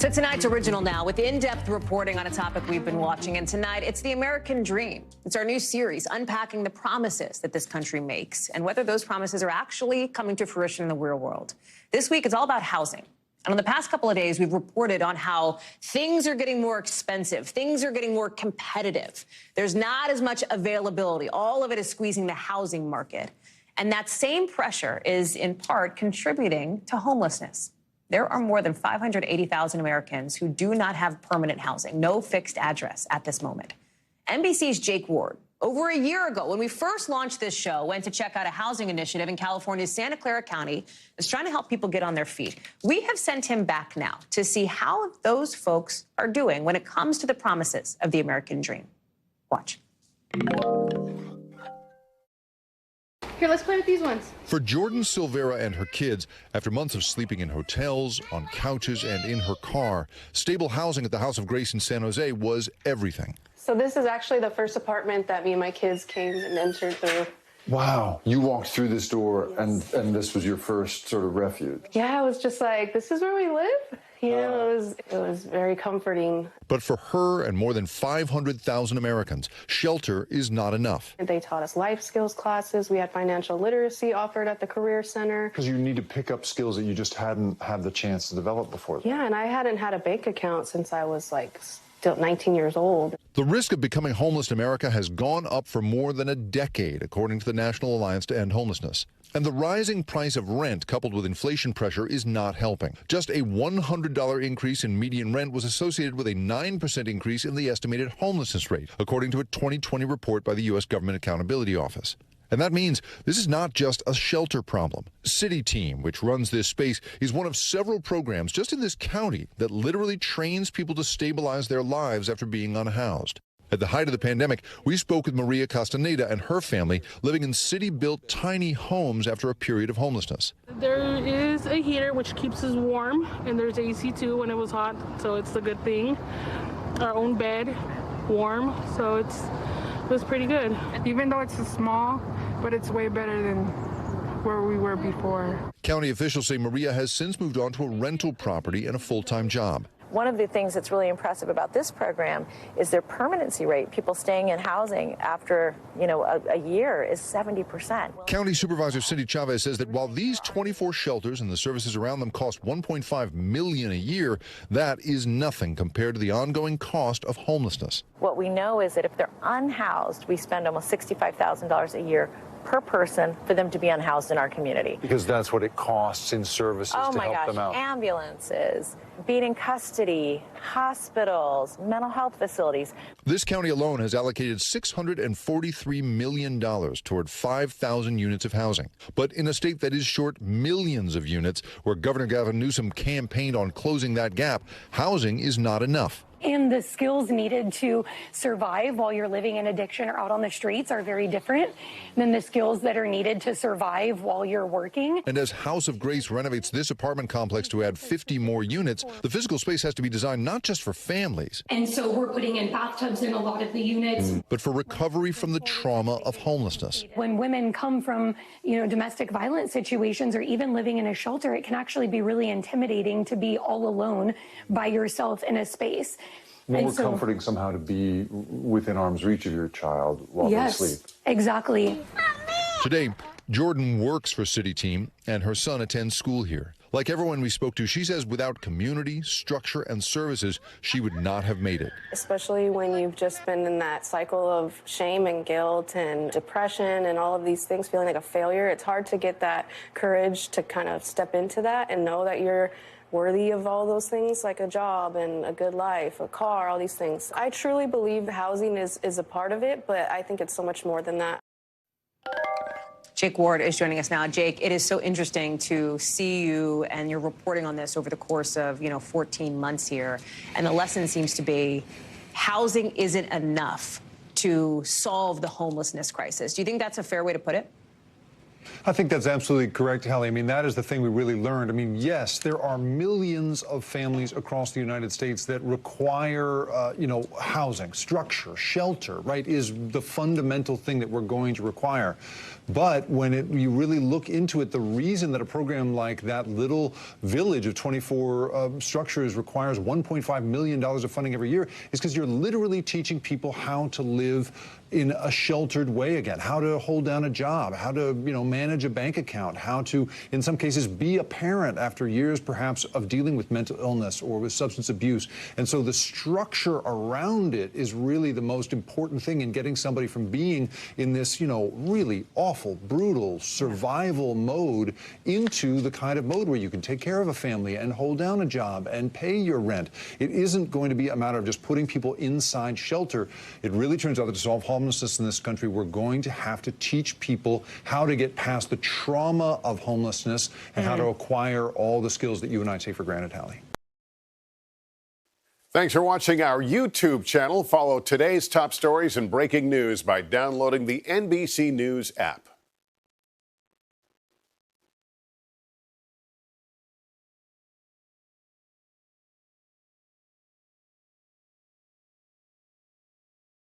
So tonight's Original Now with in-depth reporting on a topic we've been watching. And tonight, it's the American Dream. It's our new series unpacking the promises that this country makes and whether those promises are actually coming to fruition in the real world. This week, it's all about housing. And on the past couple of days, we've reported on how things are getting more expensive. Things are getting more competitive. There's not as much availability. All of it is squeezing the housing market. And that same pressure is in part contributing to homelessness. There are more than 580,000 Americans who do not have permanent housing, no fixed address at this moment. NBC's Jake Ward, over a year ago, when we first launched this show, went to check out a housing initiative in California's Santa Clara County that's trying to help people get on their feet. We have sent him back now to see how those folks are doing when it comes to the promises of the American dream. Watch. Here, let's play with these ones. For Jordan Silvera and her kids, after months of sleeping in hotels, on couches, and in her car, stable housing at the House of Grace in San Jose was everything. So this is actually the first apartment that me and my kids came and entered through. Wow. You walked through this door, yes. and this was your first sort of refuge. Yeah, it was just like, this is where we live. You know, it was very comforting. But for her and more than 500,000 Americans, shelter is not enough. They taught us life skills classes. We had financial literacy offered at the Career Center. Because you need to pick up skills that you just hadn't had the chance to develop before. Yeah, and I hadn't had a bank account since I was like still 19 years old. The risk of becoming homeless in America has gone up for more than a decade, according to the National Alliance to End Homelessness. And the rising price of rent, coupled with inflation pressure, is not helping. Just a $100 increase in median rent was associated with a 9% increase in the estimated homelessness rate, according to a 2020 report by the U.S. Government Accountability Office. And that means this is not just a shelter problem. City Team, which runs this space, is one of several programs just in this county that literally trains people to stabilize their lives after being unhoused. At the height of the pandemic, we spoke with Maria Castaneda and her family living in city-built tiny homes after a period of homelessness. There is a heater which keeps us warm, and there's AC too when it was hot, so it's a good thing. Our own bed, warm, so it was pretty good. Even though it's small, but it's way better than where we were before. County officials say Maria has since moved on to a rental property and a full-time job. One of the things that's really impressive about this program is their permanency rate. People staying in housing after, a year is 70%. County Supervisor Cindy Chavez says that while these 24 shelters and the services around them cost $1.5 million a year, that is nothing compared to the ongoing cost of homelessness. What we know is that if they're unhoused, we spend almost $65,000 a year per person for them to be unhoused in our community. Because that's what it costs in services to help them out. Ambulances, being in custody, hospitals, mental health facilities. This county alone has allocated $643 million toward 5,000 units of housing. But in a state that is short millions of units, where Governor Gavin Newsom campaigned on closing that gap, housing is not enough. And the skills needed to survive while you're living in addiction or out on the streets are very different than the skills that are needed to survive while you're working. And as House of Grace renovates this apartment complex to add 50 more units, the physical space has to be designed not just for families. And so we're putting in bathtubs in a lot of the units. But for recovery from the trauma of homelessness. When women come from, domestic violence situations or even living in a shelter, it can actually be really intimidating to be all alone by yourself in a space. More comforting somehow to be within arm's reach of your child while they sleep. Exactly. Today, Jordan works for City Team and her son attends school here. Like everyone we spoke to, she says without community, structure, and services, she would not have made it. Especially when you've just been in that cycle of shame and guilt and depression and all of these things, feeling like a failure. It's hard to get that courage to kind of step into that and know that you're worthy of all those things, like a job and a good life, a car, all these things. I truly believe housing is a part of it, but I think it's so much more than that. Jake Ward is joining us now. Jake, it is so interesting to see you and your reporting on this over the course of, 14 months here. And the lesson seems to be housing isn't enough to solve the homelessness crisis. Do you think that's a fair way to put it? I think that's absolutely correct, Hallie. I mean, that is the thing we really learned. I mean, yes, there are millions of families across the United States that require, housing, structure, shelter, right, is the fundamental thing that we're going to require. But when you really look into it, the reason that a program like that little village of 24 structures requires $1.5 million of funding every year is because you're literally teaching people how to live in a sheltered way again, how to hold down a job, how to, manage a bank account, how to, in some cases, be a parent after years, perhaps, of dealing with mental illness or with substance abuse. And so the structure around it is really the most important thing in getting somebody from being in this, really awful, brutal survival mode into the kind of mode where you can take care of a family and hold down a job and pay your rent. It isn't going to be a matter of just putting people inside shelter. It really turns out that to solve homelessness in this country, we're going to have to teach people how to get past the trauma of homelessness and how to acquire all the skills that you and I take for granted, Hallie. Thanks for watching our YouTube channel. Follow today's top stories and breaking news by downloading the NBC News app.